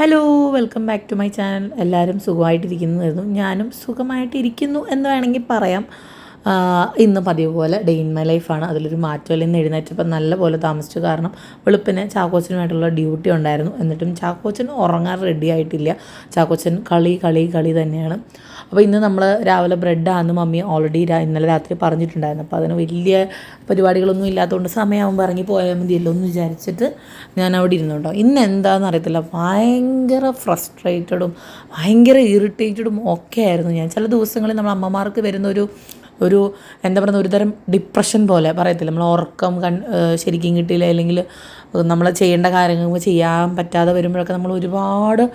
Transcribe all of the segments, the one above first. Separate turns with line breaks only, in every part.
Hello welcome back to my channel. എല്ലാവരും സുഖമായിട്ടിരിക്കുന്നതായിരുന്നു. ഞാനും സുഖമായിട്ടിരിക്കുന്നു എന്ന് വേണമെങ്കിൽ പറയാം. ഇന്ന് പതിവ് പോലെ ഡേ ഇൻ മൈ ലൈഫാണ്. അതിലൊരു മാറ്റമില്ല. ഇന്ന് എഴുന്നേറ്റപ്പോൾ നല്ല പോലെ താമസിച്ചു. കാരണം വെളുപ്പിന് ചാക്കോച്ചനുമായിട്ടുള്ള ഡ്യൂട്ടി ഉണ്ടായിരുന്നു. എന്നിട്ടും ചാക്കോച്ചൻ ഉറങ്ങാൻ റെഡി ആയിട്ടില്ല. ചാക്കോച്ചൻ കളി തന്നെയാണ്. അപ്പോൾ ഇന്ന് നമ്മൾ രാവിലെ ബ്രെഡാണെന്ന് മമ്മി ഓൾറെഡി ഇന്നലെ രാത്രി പറഞ്ഞിട്ടുണ്ടായിരുന്നു. അപ്പോൾ അതിന് വലിയ പരിപാടികളൊന്നും ഇല്ലാത്തതുകൊണ്ട് സമയമാകുമ്പോൾ ഇറങ്ങി പോയാൽ മതിയല്ലോ എന്ന് വിചാരിച്ചിട്ട് ഞാൻ അവിടെ ഇരുന്നുണ്ടോ. ഇന്ന് എന്താണെന്ന് അറിയത്തില്ല, ഭയങ്കര ഫ്രസ്ട്രേറ്റഡും ഭയങ്കര ഇറിറ്റേറ്റഡും ഒക്കെ ആയിരുന്നു ഞാൻ. ചില ദിവസങ്ങളിൽ നമ്മൾ അമ്മമാർക്ക് വരുന്ന ഒരു എന്താ പറയുക, ഒരുതരം ഡിപ്രഷൻ പോലെ പറയത്തില്ല, നമ്മൾ ഉറക്കം ശരിക്കും കിട്ടിയില്ല, അല്ലെങ്കിൽ നമ്മൾ ചെയ്യേണ്ട കാര്യങ്ങൾ ചെയ്യാൻ പറ്റാതെ വരുമ്പോഴൊക്കെ നമ്മൾ ഒരുപാട്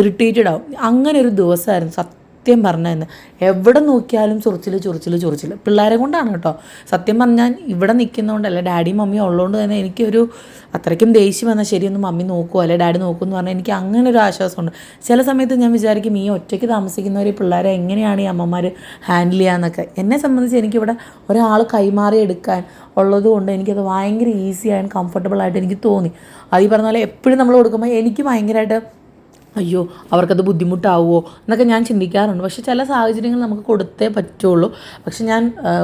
ഇറിറ്റേറ്റഡ് ആവും. അങ്ങനെ ഒരു ദിവസമായിരുന്നു സത്യം പറഞ്ഞതെന്ന്. എവിടെ നോക്കിയാലും ചൊറിച്ചിൽ പിള്ളേരെ കൊണ്ടാണ് കേട്ടോ. സത്യം പറഞ്ഞാൽ ഇവിടെ നിൽക്കുന്നതുകൊണ്ടല്ല, ഡാഡിയും മമ്മിയും ഉള്ളതുകൊണ്ട് തന്നെ എനിക്കൊരു അത്രയ്ക്കും ദേഷ്യം വന്നാൽ ശരിയൊന്നും മമ്മി നോക്കുമോ അല്ലെ ഡാഡി നോക്കുമെന്ന് പറഞ്ഞാൽ എനിക്ക് അങ്ങനെ ഒരു ആശ്വാസമുണ്ട്. ചില സമയത്ത് ഞാൻ വിചാരിക്കും ഈ ഒറ്റയ്ക്ക് താമസിക്കുന്നവർ പിള്ളേരെ എങ്ങനെയാണ് ഈ അമ്മമാർ ഹാൻഡിൽ ചെയ്യാന്നൊക്കെ. എന്നെ സംബന്ധിച്ച് എനിക്കിവിടെ ഒരാൾ കൈമാറി എടുക്കാൻ ഉള്ളത് കൊണ്ട് എനിക്കത് ഭയങ്കര ഈസി ആൻഡ് കംഫർട്ടബിളായിട്ട് എനിക്ക് തോന്നി. അത് ഈ പറഞ്ഞ പോലെ എപ്പോഴും നമ്മൾ കൊടുക്കുമ്പോൾ എനിക്ക് ഭയങ്കരമായിട്ട് അയ്യോ അവർക്കത് ബുദ്ധിമുട്ടാവുമോ എന്നൊക്കെ ഞാൻ ചിന്തിക്കാറുണ്ട്. പക്ഷേ ചില സാഹചര്യങ്ങൾ നമുക്ക് കൊടുത്തേ പറ്റുള്ളൂ. പക്ഷെ ഞാൻ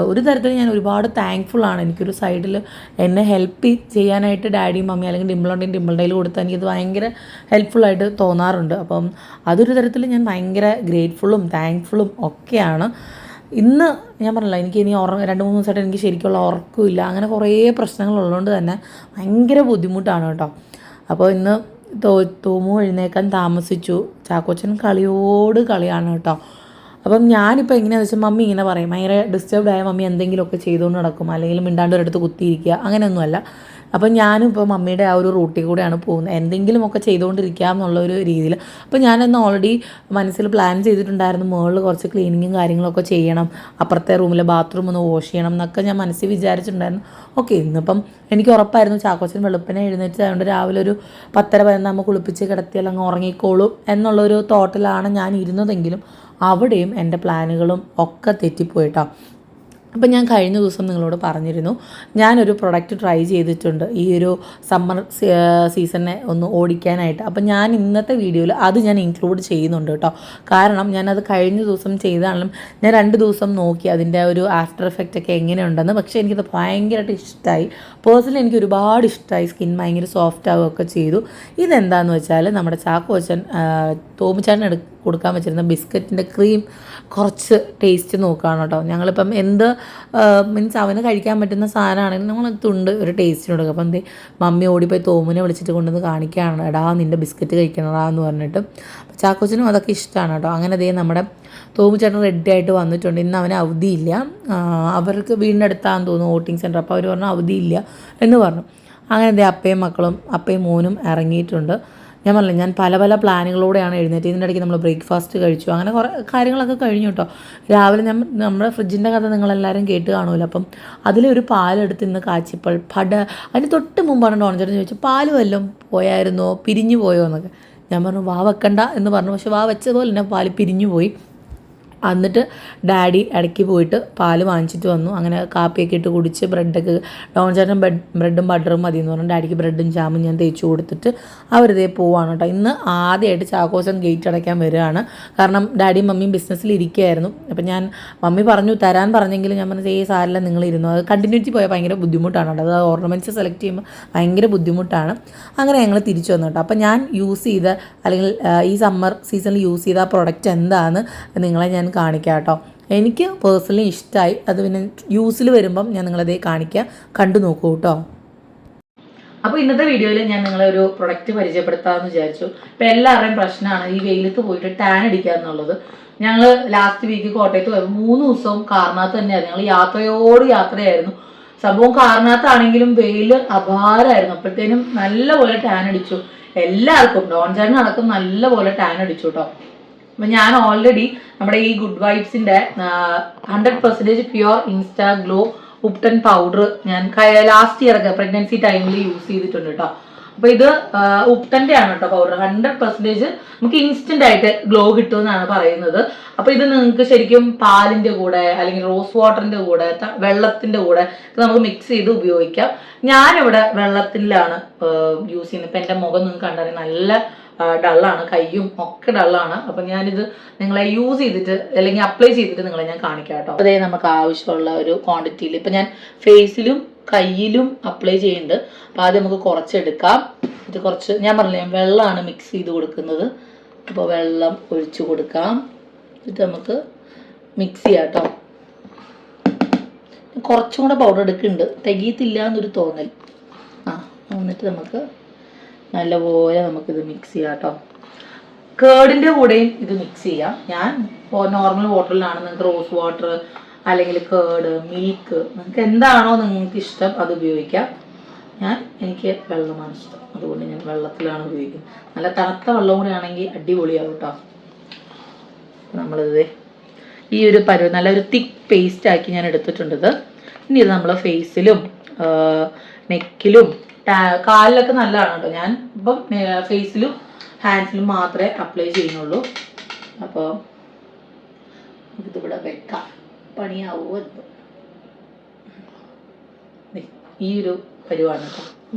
ഒരു തരത്തിൽ ഞാൻ ഒരുപാട് താങ്ക്ഫുള്ളാണ്. എനിക്കൊരു സൈഡിൽ എന്നെ ഹെൽപ്പ് ചെയ്യാനായിട്ട് ഡാഡിയും മമ്മി അല്ലെങ്കിൽ ഡിമ്പിളുണ്ടെയിൽ കൊടുത്താൽ എനിക്കത് ഭയങ്കര ഹെൽപ്ഫുള്ളായിട്ട് തോന്നാറുണ്ട്. അപ്പം അതൊരു തരത്തിൽ ഞാൻ ഭയങ്കര ഗ്രേറ്റ്ഫുള്ളും താങ്ക്ഫുള്ളും ഒക്കെയാണ്. ഇന്ന് ഞാൻ പറഞ്ഞില്ല, എനിക്ക് ഇനി 2-3 ദിവസമായിട്ട് എനിക്ക് ശരിക്കുള്ള ഉറക്കമില്ല. അങ്ങനെ കുറേ പ്രശ്നങ്ങളുള്ളതുകൊണ്ട് തന്നെ ഭയങ്കര ബുദ്ധിമുട്ടാണ് കേട്ടോ. അപ്പോൾ ഇന്ന് തോമു എഴുന്നേക്കാൻ താമസിച്ചു. ചാക്കോച്ചൻ കളിയാണ് കേട്ടോ. അപ്പം ഞാനിപ്പോൾ എങ്ങനെയാണെന്ന് വെച്ചാൽ മമ്മി ഇങ്ങനെ പറയും, ഭയങ്കര ഡിസ്റ്റർബ്ഡ് ആയ മമ്മി എന്തെങ്കിലുമൊക്കെ ചെയ്തുകൊണ്ട് നടക്കും, അല്ലെങ്കിൽ മിണ്ടാണ്ട് ഒരിടത്ത് കുത്തിയിരിക്കുക, അങ്ങനെയൊന്നുമല്ല. അപ്പം ഞാനും ഇപ്പോൾ മമ്മിയുടെ ആ ഒരു റൂട്ടിൽ കൂടെയാണ് പോകുന്നത്, എന്തെങ്കിലുമൊക്കെ ചെയ്തുകൊണ്ടിരിക്കുക എന്നുള്ളൊരു രീതിയിൽ. അപ്പോൾ ഞാനന്ന് ഓൾറെഡി മനസ്സിൽ പ്ലാൻ ചെയ്തിട്ടുണ്ടായിരുന്നു, മുകളിൽ കുറച്ച് ക്ലീനിങ്ങും കാര്യങ്ങളൊക്കെ ചെയ്യണം, അപ്പുറത്തെ റൂമിലെ ബാത്റൂം ഒന്ന് വാഷ് ചെയ്യണം എന്നൊക്കെ ഞാൻ മനസ്സിൽ വിചാരിച്ചിട്ടുണ്ടായിരുന്നു. ഓക്കെ, ഇന്നിപ്പം എനിക്ക് ഉറപ്പായിരുന്നു ചാക്കോച്ചൻ വെളുപ്പിനെ എഴുന്നേറ്റ് അതുകൊണ്ട് രാവിലെ ഒരു 10:15 കുളിപ്പിച്ച് കിടത്തിയാൽ അങ്ങ് ഉറങ്ങിക്കോളും എന്നുള്ളൊരു തോട്ടിലാണ് ഞാൻ ഇരുന്നതെങ്കിലും അവിടെയും എൻ്റെ പ്ലാനുകളും ഒക്കെ തെറ്റിപ്പോയിട്ടോ. അപ്പം ഞാൻ കഴിഞ്ഞ ദിവസം നിങ്ങളോട് പറഞ്ഞിരുന്നു, ഞാനൊരു പ്രൊഡക്റ്റ് ട്രൈ ചെയ്തിട്ടുണ്ട് ഈ ഒരു സമ്മർ സീസണിനെ ഒന്ന് ഓടിക്കാനായിട്ട്. അപ്പം ഞാൻ ഇന്നത്തെ വീഡിയോയിൽ അത് ഞാൻ ഇൻക്ലൂഡ് ചെയ്യുന്നുണ്ട് കേട്ടോ. കാരണം ഞാനത് കഴിഞ്ഞ ദിവസം ചെയ്താണെങ്കിലും ഞാൻ 2 ദിവസം നോക്കി അതിൻ്റെ ഒരു ആഫ്റ്റർ എഫക്റ്റ് ഒക്കെ എങ്ങനെയുണ്ടെന്ന്. പക്ഷേ എനിക്കത് ഭയങ്കരമായിട്ട് ഇഷ്ടമായി. പേഴ്സണലി എനിക്ക് ഒരുപാട് ഇഷ്ടമായി. സ്കിൻ ഭയങ്കര സോഫ്റ്റ് ആവുകയൊക്കെ ചെയ്തു. ഇതെന്താണെന്ന് വെച്ചാൽ നമ്മുടെ ചാക്കോച്ചൻ തോമിച്ചാൻ കൊടുക്കാൻ വെച്ചിരുന്ന ബിസ്ക്കറ്റിൻ്റെ ക്രീം കുറച്ച് ടേസ്റ്റ് നോക്കുകയാണ് കേട്ടോ. ഞങ്ങളിപ്പം എന്ത് മീൻസ് അവന് കഴിക്കാൻ പറ്റുന്ന സാധനമാണെങ്കിൽ നമ്മൾ ഒരു ടേസ്റ്റിന് കൊടുക്കുക. അപ്പം മമ്മി ഓടിപ്പോയി തോമുനെ വിളിച്ചിട്ട് കൊണ്ടുവന്ന് കാണിക്കുകയാണ്, എടാ നിൻ്റെ ബിസ്ക്കറ്റ് കഴിക്കണടാ എന്ന് പറഞ്ഞിട്ട്. ചാക്കോച്ചനും അതൊക്കെ ഇഷ്ടമാണ് കേട്ടോ. അങ്ങനെ നമ്മുടെ തോമുചേട്ടൻ റെഡി ആയിട്ട് വന്നിട്ടുണ്ട്. ഇന്ന് അവന് അവധിയില്ല, അവർക്ക് വീടിൻ്റെ അടുത്താണെന്ന് തോന്നുന്നു വോട്ടിംഗ് സെൻറ്റർ. അപ്പോൾ അവർ പറഞ്ഞു അവധിയില്ല എന്ന് പറഞ്ഞു. അങ്ങനെ അപ്പയും മോനും ഇറങ്ങിയിട്ടുണ്ട്. ഞാൻ പറഞ്ഞില്ല, ഞാൻ പല പ്ലാനുകളോടെയാണ് എഴുന്നേറ്റ്. ഇതിൻ്റെ ഇടയ്ക്ക് നമ്മൾ ബ്രേക്ക്ഫാസ്റ്റ് കഴിച്ചു, അങ്ങനെ കുറേ കാര്യങ്ങളൊക്കെ കഴിഞ്ഞു കേട്ടോ. രാവിലെ നമ്മുടെ ഫ്രിഡ്ജിൻ്റെ കഥ നിങ്ങളെല്ലാവരും കേട്ട് കാണുമല്ലോ. അപ്പം അതിലൊരു പാലെടുത്ത് ഇന്ന് കാച്ചിപ്പോൾ അതിന് തൊട്ട് മുമ്പാണ് ഡോൺചേട്ടൻ ചോദിച്ചു, പാല് വല്ലതും പോയായിരുന്നോ, പിരിഞ്ഞു പോയോ എന്നൊക്കെ. ഞാൻ പറഞ്ഞു വാ വെക്കണ്ട എന്ന് പറഞ്ഞു. പക്ഷെ വാ വെച്ചതുപോലെ തന്നെ പാല് പിരിഞ്ഞു പോയി. എന്നിട്ട് ഡാഡി ഇടയ്ക്ക് പോയിട്ട് പാല് വാങ്ങിച്ചിട്ട് വന്നു. അങ്ങനെ കാപ്പിയൊക്കെ ഇട്ട് കുടിച്ച് ഡോൺചേട്ടൻ ബ്രെഡും ബട്ടറും മതി എന്ന് പറഞ്ഞു. ഡാഡിക്ക് ബ്രെഡും ജാമും ഞാൻ തേച്ച് കൊടുത്തിട്ട് അവരിതേ പോവാണ് കേട്ടോ. ഇന്ന് ആദ്യമായിട്ട് ചാക്കോച്ചൻ ഗേറ്റ് അടയ്ക്കാൻ വരികയാണ്. കാരണം ഡാഡിയും മമ്മിയും ബിസിനസ്സിൽ ഇരിക്കുകയായിരുന്നു. അപ്പം ഞാൻ മമ്മി തരാൻ പറഞ്ഞെങ്കിലും ഞാൻ പറഞ്ഞത് സാരില്ല നിങ്ങളിരുന്നു, അത് കണ്ടിന്യൂറ്റി പോയാൽ ഭയങ്കര ബുദ്ധിമുട്ടാണ് കേട്ടോ. അത് ഓർണമെൻറ്റ്സ് സെലക്ട് ചെയ്യുമ്പോൾ ഭയങ്കര ബുദ്ധിമുട്ടാണ്. അങ്ങനെ ഞങ്ങൾ തിരിച്ചു വന്നു കേട്ടോ. അപ്പം ഞാൻ യൂസ് ചെയ്ത അല്ലെങ്കിൽ ഈ സമ്മർ സീസണിൽ യൂസ് ചെയ്ത ആ പ്രൊഡക്റ്റ് എന്താണെന്ന് നിങ്ങളെ ഞാൻ കാണിക്കാം കേട്ടോ. എനിക്ക് പേഴ്സണലി ഇഷ്ടമായി. അത് പിന്നെ യൂസിൽ വരുമ്പം ഞാൻ നിങ്ങളതേ കാണിക്കാം, കണ്ടു നോക്കൂ കേട്ടോ. അപ്പോൾ ഇന്നത്തെ വീഡിയോയിൽ ഞാൻ നിങ്ങളെ ഒരു പ്രൊഡക്റ്റ് പരിചയപ്പെടുത്താമെന്ന് വിചാരിച്ചു. ഇപ്പം എല്ലാവരുടെയും പ്രശ്നമാണ് ഈ വെയിലത്ത് പോയിട്ട് ടാൻ അടിക്കുക എന്നുള്ളത്. ഞങ്ങൾ ലാസ്റ്റ് വീക്ക് കോട്ടയത്ത് പോയപ്പോൾ 3 ദിവസവും കാറിനകത്ത് തന്നെയായിരുന്നു. ഞങ്ങൾ യാത്രയായിരുന്നു. സംഭവം കാറിനകത്താണെങ്കിലും വെയിൽ അപാരമായിരുന്നു. അപ്പോഴത്തേനും നല്ലപോലെ ടാൻ അടിച്ചു. എല്ലാവർക്കും ഡോൺചേട്ടൻ അടക്കം നല്ലപോലെ ടാൻ അടിച്ചു കേട്ടോ. അപ്പം ഞാൻ ഓൾറെഡി നമ്മുടെ ഈ ഗുഡ് വൈബ്സിൻ്റെ 100% pure insta glow ubtan powder ഞാൻ ലാസ്റ്റ് ഇയർ പ്രഗ്നൻസി ടൈമിൽ യൂസ് ചെയ്തിട്ടുണ്ട് കേട്ടോ. അപ്പോൾ ഇത് ഉപ്ടൻ്റെ ആണ് കേട്ടോ പൗഡർ. 100% നമുക്ക് ഇൻസ്റ്റന്റ് ആയിട്ട് ഗ്ലോ കിട്ടുമെന്നാണ് പറയുന്നത്. അപ്പോൾ ഇത് നിങ്ങൾക്ക് ശരിക്കും പാലിൻ്റെ കൂടെ അല്ലെങ്കിൽ റോസ് വാട്ടറിൻ്റെ കൂടെ വെള്ളത്തിൻ്റെ കൂടെ നമുക്ക് മിക്സ് ചെയ്ത് ഉപയോഗിക്കാം. ഞാനിവിടെ വെള്ളത്തിലാണ് യൂസ് ചെയ്യുന്നത്. ഇപ്പം എൻ്റെ മുഖം നിങ്ങൾക്ക് കണ്ടറിയാം, നല്ല ഡള്ളാണ്, കയ്യും ഒക്കെ ഡള്ളാണ്. അപ്പം ഞാനിത് നിങ്ങളെ യൂസ് ചെയ്തിട്ട് അല്ലെങ്കിൽ അപ്ലൈ ചെയ്തിട്ട് നിങ്ങളെ ഞാൻ കാണിക്കാം കേട്ടോ. അതേ നമുക്ക് ആവശ്യമുള്ള ഒരു ക്വാണ്ടിറ്റിയിൽ ഇപ്പം ഞാൻ ഫേസിലും കയ്യിലും അപ്ലൈ ചെയ്യുന്നുണ്ട്. അപ്പോൾ ആദ്യം നമുക്ക് കുറച്ചെടുക്കാം. ഇത് കുറച്ച് ഞാൻ പറഞ്ഞില്ലേ വെള്ളമാണ് മിക്സ് ചെയ്ത് കൊടുക്കുന്നത്. അപ്പോൾ വെള്ളം ഒഴിച്ചു കൊടുക്കാം. ഇത് നമുക്ക് മിക്സ് ചെയ്യാം കേട്ടോ. കുറച്ചും കൂടെ പൗഡർ എടുക്കുന്നുണ്ട്, തികയത്തില്ല എന്നൊരു തോന്നൽ. എന്നിട്ട് നമുക്ക് നല്ലപോലെ നമുക്കിത് മിക്സ് ചെയ്യാം കേട്ടോ. കേടിൻ്റെ കൂടെയും ഇത് മിക്സ് ചെയ്യാം. ഞാൻ നോർമൽ വാട്ടറിലാണ്, നിങ്ങൾക്ക് റോസ് വാട്ടർ അല്ലെങ്കിൽ കേട്, മിൽക്ക്, നിങ്ങൾക്ക് എന്താണോ നിങ്ങൾക്ക് ഇഷ്ടം അത് ഉപയോഗിക്കാം. എനിക്ക് വെള്ളമാണ് ഇഷ്ടം, അതുകൊണ്ട് ഞാൻ വെള്ളത്തിലാണ് ഉപയോഗിക്കുന്നത്. നല്ല തണുത്ത വെള്ളം കൂടെ ആണെങ്കിൽ അടിപൊളിയാവും കേട്ടോ. നമ്മളിത് ഈ ഒരു നല്ലൊരു തിക്ക് പേസ്റ്റ് ആക്കി ഞാൻ എടുത്തിട്ടുണ്ട്. ഇനി ഇത് നമ്മൾ ഫേസിലും നെക്കിലും കാലിലൊക്കെ നല്ലതാണ് കേട്ടോ. ഞാൻ ഇപ്പം ഫേസിലും ഹാൻഡ്സിലും മാത്രമേ അപ്ലൈ ചെയ്യുന്നുള്ളൂ. അപ്പോൾ ഇതിവിടെ വെക്കാം, പണിയാവോ എന്തോ. ഈ ഒരു പരിവാണ് കേട്ടോ.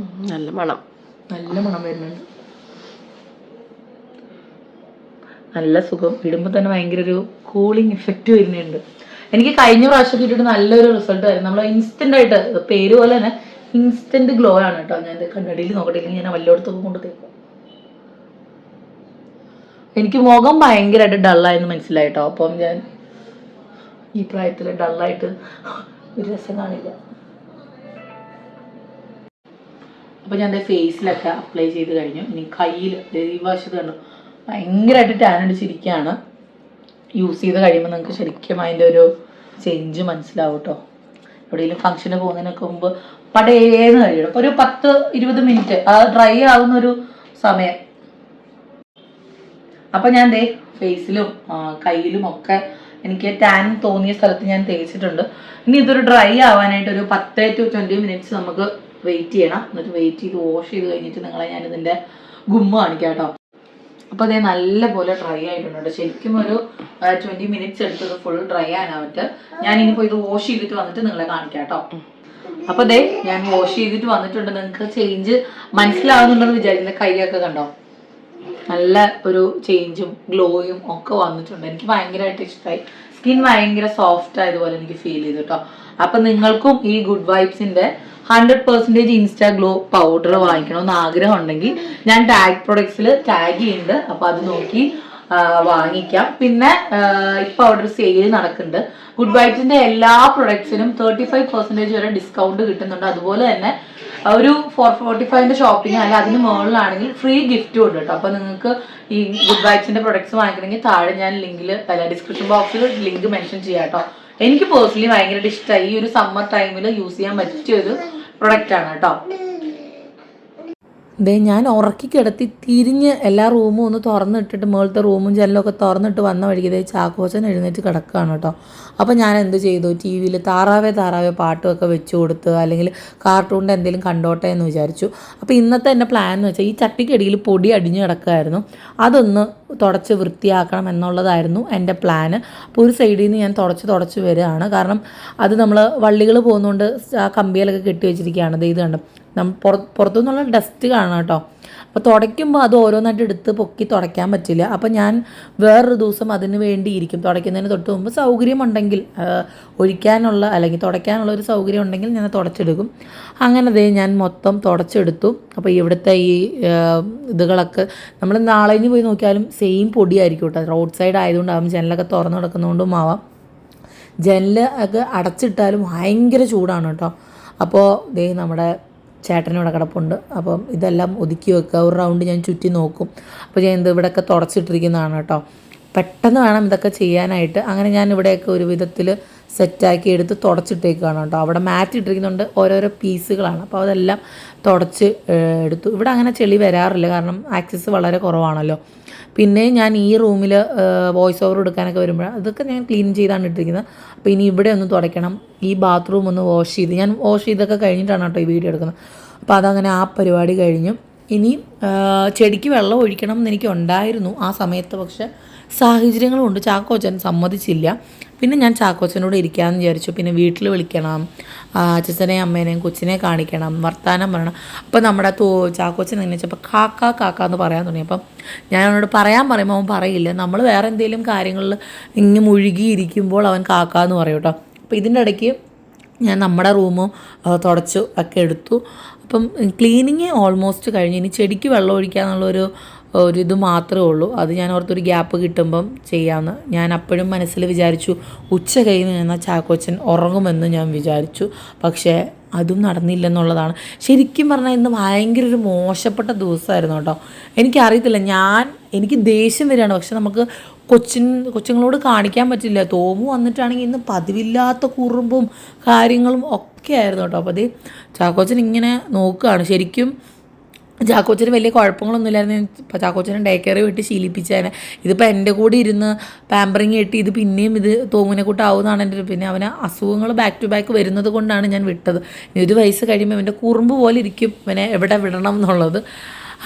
നല്ല മണം വരുന്നുണ്ട്, നല്ല സുഖം. ഇടുമ്പോൾ തന്നെ ഭയങ്കര ഒരു കൂളിംഗ് എഫക്റ്റ് വരുന്നുണ്ട്. എനിക്ക് കഴിഞ്ഞ പ്രാവശ്യം ഇട്ടിട്ട് നല്ലൊരു റിസൾട്ട് ആയിരുന്നു. നമ്മൾ ഇൻസ്റ്റന്റ് ആയിട്ട്, പേര് പോലെ തന്നെ ഇൻസ്റ്റന്റ് ഗ്ലോ ആണ് കേട്ടോ. ഞാൻ കണ്ണടിയിൽ നോക്കട്ടില്ലെങ്കിൽ ഞാൻ വല്ലയിടത്തൊക്കെ കൊണ്ട് തേക്കും. എനിക്ക് മുഖം ഭയങ്കരമായിട്ട് ഡള്ളായെന്ന് മനസ്സിലായിട്ടോ. അപ്പം ഞാൻ ഈ പ്രായത്തിൽ ഡള്ളായിട്ട് ഒരു രസം കാണില്ല. അപ്പം ഞാൻ ഫേസിലൊക്കെ അപ്ലൈ ചെയ്ത് കഴിഞ്ഞു. ഇനി കയ്യിൽ ഈ വശത്ത് കണ്ടു ഭയങ്കരമായിട്ട് ടാൻ അടിച്ചിരിക്കുകയാണ്. യൂസ് ചെയ്ത് കഴിയുമ്പോൾ നിങ്ങൾക്ക് ശരിക്കും അതിൻ്റെ ഒരു ചേഞ്ച് മനസ്സിലാവും കേട്ടോ. എവിടെയെങ്കിലും ഫംഗ്ഷന് പോകുന്നതിനൊക്കെ മുമ്പ് പടേന്ന് കഴിയണം. അപ്പോൾ ഒരു 10-20 മിനിറ്റ് അത് ഡ്രൈ ആവുന്നൊരു സമയം. അപ്പം ഞാൻ ഫേസിലും കയ്യിലും ഒക്കെ എനിക്ക് ടാൻ തോന്നിയ സ്ഥലത്ത് ഞാൻ തേച്ചിട്ടുണ്ട്. ഇനി ഇതൊരു ഡ്രൈ ആവാനായിട്ട് ഒരു 10 to 20 മിനിറ്റ്സ് നമുക്ക് വെയിറ്റ് ചെയ്യണം. എന്നിട്ട് വെയിറ്റ് ചെയ്ത് വാഷ് ചെയ്ത് കഴിഞ്ഞിട്ട് നിങ്ങളെ ഞാനിതിൻ്റെ ഗുമ്മ കാണിക്കാം കേട്ടോ. അപ്പോൾ അതേ നല്ലപോലെ ഡ്രൈ ആയിട്ടുണ്ട്. ശരിക്കും ഒരു 20 മിനിറ്റ്സ് എടുത്തത് ഫുൾ ഡ്രൈ ആനായിട്ട്. ഞാൻ ഇനിയിപ്പോൾ ഇത് വാഷ് ചെയ്തിട്ട് വന്നിട്ട് നിങ്ങളെ കാണിക്കാം കേട്ടോ. അപ്പോൾ അതേ ഞാൻ വാഷ് ചെയ്തിട്ട് വന്നിട്ടുണ്ട്. നിങ്ങൾക്ക് ചേഞ്ച് മനസ്സിലാവുന്നുണ്ടെന്ന് വിചാരിക്കുന്നത്. കൈയൊക്കെ കണ്ടോ, നല്ല ഒരു ചേഞ്ചും ഗ്ലോയും ഒക്കെ വന്നിട്ടുണ്ട്. എനിക്ക് ഭയങ്കരമായിട്ട് ഇഷ്ടമായി. സ്കിൻ ഭയങ്കര സോഫ്റ്റ് ആയതുപോലെ എനിക്ക് ഫീൽ ചെയ്തു കേട്ടോ. അപ്പം നിങ്ങൾക്കും ഈ ഗുഡ് വൈബ്സിന്റെ 100% ഇൻസ്റ്റാ ഗ്ലോ പൗഡർ വാങ്ങിക്കണമെന്ന് ആഗ്രഹം ഉണ്ടെങ്കിൽ ഞാൻ ടാഗ് പ്രൊഡക്ട്സിൽ ടാഗ് ചെയ്യുന്നുണ്ട്. അപ്പോൾ അത് നോക്കി വാങ്ങിക്കാം. പിന്നെ ഇപ്പൊ അവിടെ ഒരു സെയിൽ നടക്കുന്നുണ്ട്. ഗുഡ് വൈബ്സിന്റെ എല്ലാ പ്രൊഡക്ട്സിനും 35% വരെ ഡിസ്കൗണ്ട് കിട്ടുന്നുണ്ട്. അതുപോലെ തന്നെ ഒരു 445 ഷോപ്പിംഗ് അല്ല അതിന് മുകളിലാണെങ്കിൽ ഫ്രീ ഗിഫ്റ്റും ഉണ്ട് കേട്ടോ. അപ്പൊ നിങ്ങൾക്ക് ഈ ഗുഡ് വൈബ്സിന്റെ പ്രൊഡക്ട്സ് വാങ്ങിക്കണമെങ്കിൽ താഴെ ഞാൻ ഡിസ്ക്രിപ്ഷൻ ബോക്സിൽ ലിങ്ക് മെൻഷൻ ചെയ്യാം കേട്ടോ. എനിക്ക് പേഴ്സണലി ഭയങ്കരമായിട്ട് ഇഷ്ടമായി. ഈ ഒരു സമ്മർ ടൈമിൽ യൂസ് ചെയ്യാൻ പറ്റിയ ഒരു പ്രൊഡക്റ്റ് ആണ് കേട്ടോ. ഞാൻ ഉറക്കി കിടത്തി തിരിഞ്ഞ് എല്ലാ റൂമും ഒന്ന് തുറന്നിട്ടിട്ട് മുകളിലത്തെ റൂമും ജനലൊക്കെ തുറന്നിട്ട് വന്ന വഴിക്ക് ചാക്കോച്ചൻ എഴുന്നേറ്റ് കിടക്കുകയാണ് കേട്ടോ. അപ്പോൾ ഞാൻ എന്ത് ചെയ്തു, ടി വിയിൽ താറാവേ പാട്ടുമൊക്കെ വെച്ച് കൊടുത്ത് അല്ലെങ്കിൽ കാർട്ടൂണിൻ്റെ എന്തെങ്കിലും കണ്ടോട്ടെ എന്ന് വിചാരിച്ചു. അപ്പോൾ ഇന്നത്തെ എൻ്റെ പ്ലാൻ എന്ന് വെച്ചാൽ ഈ ചട്ടിക്കടിയിൽ പൊടി അടിഞ്ഞ് കിടക്കുമായിരുന്നു, അതൊന്ന് തുടച്ച് വൃത്തിയാക്കണം എന്നുള്ളതായിരുന്നു എൻ്റെ പ്ലാന്. അപ്പോൾ ഒരു സൈഡിൽ നിന്ന് ഞാൻ തുടച്ച് വരികയാണ്. കാരണം അത് നമ്മൾ വള്ളികൾ പോകുന്നതുകൊണ്ട് ആ കമ്പിയിലൊക്കെ കെട്ടി വെച്ചിരിക്കുകയാണ്. ഇത് കണ്ടു പുറത്തുനിന്നുള്ള ഡസ്റ്റ് കാണാം കേട്ടോ. അപ്പോൾ തുടയ്ക്കുമ്പോൾ അത് ഓരോന്നായിട്ട് എടുത്ത് പൊക്കി തുടയ്ക്കാൻ പറ്റില്ല. അപ്പോൾ ഞാൻ വേറൊരു ദിവസം അതിന് വേണ്ടി ഇരിക്കും. തുടയ്ക്കുന്നതിന് തൊട്ട് മുമ്പ് സൗകര്യമുണ്ടെങ്കിൽ ഒഴിക്കാനുള്ള അല്ലെങ്കിൽ തുടയ്ക്കാനുള്ള ഒരു സൗകര്യം ഉണ്ടെങ്കിൽ ഞാൻ തുടച്ചെടുക്കും. അങ്ങനെ ഞാൻ മൊത്തം തുടച്ചെടുത്തു. അപ്പോൾ ഇവിടുത്തെ ഈ ഇതുകളൊക്കെ നമ്മൾ നാളെ പോയി നോക്കിയാലും സെയിം പൊടിയായിരിക്കും കേട്ടോ. റോഡ് സൈഡ് ആയതുകൊണ്ടാകും, ജനലൊക്കെ തുറന്നു കിടക്കുന്നതുകൊണ്ടും ആവാം. ജനൽ ഒക്കെ അടച്ചിട്ടാലും ഭയങ്കര ചൂടാണ് കേട്ടോ. അപ്പോൾ നമ്മുടെ ചേട്ടനിവിടെ കിടപ്പുണ്ട്. അപ്പം ഇതെല്ലാം ഒതുക്കി വെക്കുക. ഒരു റൗണ്ട് ഞാൻ ചുറ്റി നോക്കും. അപ്പോൾ ഞാൻ ഇവിടെയൊക്കെ തുടച്ചിട്ടിരിക്കുന്നതാണ് കേട്ടോ. പെട്ടെന്ന് വേണം ഇതൊക്കെ ചെയ്യാനായിട്ട്. അങ്ങനെ ഞാൻ ഇവിടെയൊക്കെ ഒരു വിധത്തിൽ സെറ്റാക്കി എടുത്ത് തുടച്ചിട്ടേക്കാണ് കേട്ടോ. അവിടെ മാറ്റ് ഇട്ടിരിക്കുന്നുണ്ട്, ഓരോരോ പീസുകളാണ്. അപ്പോൾ അതെല്ലാം തുടച്ച് എടുത്തു. ഇവിടെ അങ്ങനെ ചെളി വരാറില്ല, കാരണം ആക്സസ് വളരെ കുറവാണല്ലോ. പിന്നെ ഞാൻ ഈ റൂമിൽ വോയിസ് ഓവർ എടുക്കാനൊക്കെ വരുമ്പോൾ അതൊക്കെ ഞാൻ ക്ലീൻ ചെയ്താണ് ഇട്ടിരിക്കുന്നത്. അപ്പോൾ ഇനി ഇവിടെ ഒന്ന് തുടയ്ക്കണം, ഈ ബാത്റൂം ഒന്ന് വാഷ് ചെയ്ത്, ഞാൻ വാഷ് ചെയ്തൊക്കെ കഴിഞ്ഞിട്ടാണ് കേട്ടോ ഈ വീഡിയോ എടുക്കുന്നത്. അപ്പോൾ അതങ്ങനെ ആ പരിപാടി കഴിഞ്ഞു. ഇനി ചെടിക്ക് വെള്ളം ഒഴിക്കണം എന്ന് എനിക്ക് ഉണ്ടായിരുന്നു ആ സമയത്ത്. പക്ഷേ സാഹചര്യങ്ങൾ കൊണ്ട് ചാക്കോച്ചൻ സമ്മതിച്ചില്ല. പിന്നെ ഞാൻ ചാക്കോച്ചനോട് ഇരിക്കാമെന്ന് വിചാരിച്ചു. പിന്നെ വീട്ടിൽ വിളിക്കണം, അച്ഛനെയും അമ്മേനെയും കൊച്ചിനെ കാണിക്കണം, വർത്താനം പറയണം. അപ്പോൾ നമ്മുടെ ചാക്കോച്ചൻ എന്നുവെച്ചപ്പോൾ കാക്ക കാക്ക എന്ന് പറയാൻ തുടങ്ങി. അപ്പം ഞാൻ അവനോട് പറയുമ്പോൾ അവൻ പറയില്ല. നമ്മൾ വേറെ എന്തെങ്കിലും കാര്യങ്ങളിൽ ഇങ്ങനെ മുഴുകിയിരിക്കുമ്പോൾ അവൻ കാക്ക എന്ന് പറയും കേട്ടോ. അപ്പോൾ ഇതിൻ്റെ ഇടയ്ക്ക് ഞാൻ നമ്മുടെ റൂമും തുടച്ചു ഒക്കെ എടുത്തു. അപ്പം ക്ലീനിങ് ഓൾമോസ്റ്റ് കഴിഞ്ഞ്. ഇനി ചെടിക്ക് വെള്ളം ഒഴിക്കുക എന്നുള്ളൊരു ഇത് മാത്രമേ ഉള്ളൂ. അത് ഞാൻ ഓർത്തൊരു ഗ്യാപ്പ് കിട്ടുമ്പം ചെയ്യാമെന്ന്. ഞാൻ അപ്പോഴും മനസ്സിൽ വിചാരിച്ചു ഉച്ച കഴിഞ്ഞ് നിന്നാൽ ചാക്കോച്ചൻ ഉറങ്ങുമെന്ന് ഞാൻ വിചാരിച്ചു. പക്ഷേ അതും നടന്നില്ലെന്നുള്ളതാണ്. ശരിക്കും പറഞ്ഞാൽ ഇന്ന് ഭയങ്കര ഒരു മോശപ്പെട്ട ദിവസമായിരുന്നു കേട്ടോ. എനിക്കറിയത്തില്ല, എനിക്ക് ദേഷ്യം വരികയാണ്. പക്ഷെ നമുക്ക് കൊച്ചുങ്ങളോട് കാണിക്കാൻ പറ്റില്ല. തോമു വന്നിട്ടാണെങ്കിൽ ഇന്ന് പതിവില്ലാത്ത കുറുമ്പും കാര്യങ്ങളും ഒക്കെ ആയിരുന്നു കേട്ടോ. അപ്പോൾ അതേ ചാക്കോച്ചൻ ഇങ്ങനെ നോക്കുകയാണ്. ശരിക്കും ചാക്കോച്ചന് വലിയ കുഴപ്പങ്ങളൊന്നും ഇല്ലായിരുന്നു. ഇപ്പോൾ ചാക്കോച്ചനെ ഡേ കെയർ വിട്ട് ശീലിപ്പിച്ചതിനെ. ഇതിപ്പോൾ എൻ്റെ കൂടെ ഇരുന്ന് പാമ്പറിങ് കെട്ടി ഇത് പിന്നെയും ഇത് തോമുനെ കൂട്ടാവുന്നതാണ് എൻ്റെ. പിന്നെ അവന് അസുഖങ്ങൾ ബാക്ക് ടു ബാക്ക് വരുന്നത് കൊണ്ടാണ് ഞാൻ വിട്ടത്. 1 വയസ്സ് കഴിയുമ്പോൾ ഇവൻ്റെ കുറുമ്പ് പോലെ ഇരിക്കും ഇവനെ എവിടെ വിടണം എന്നുള്ളത്.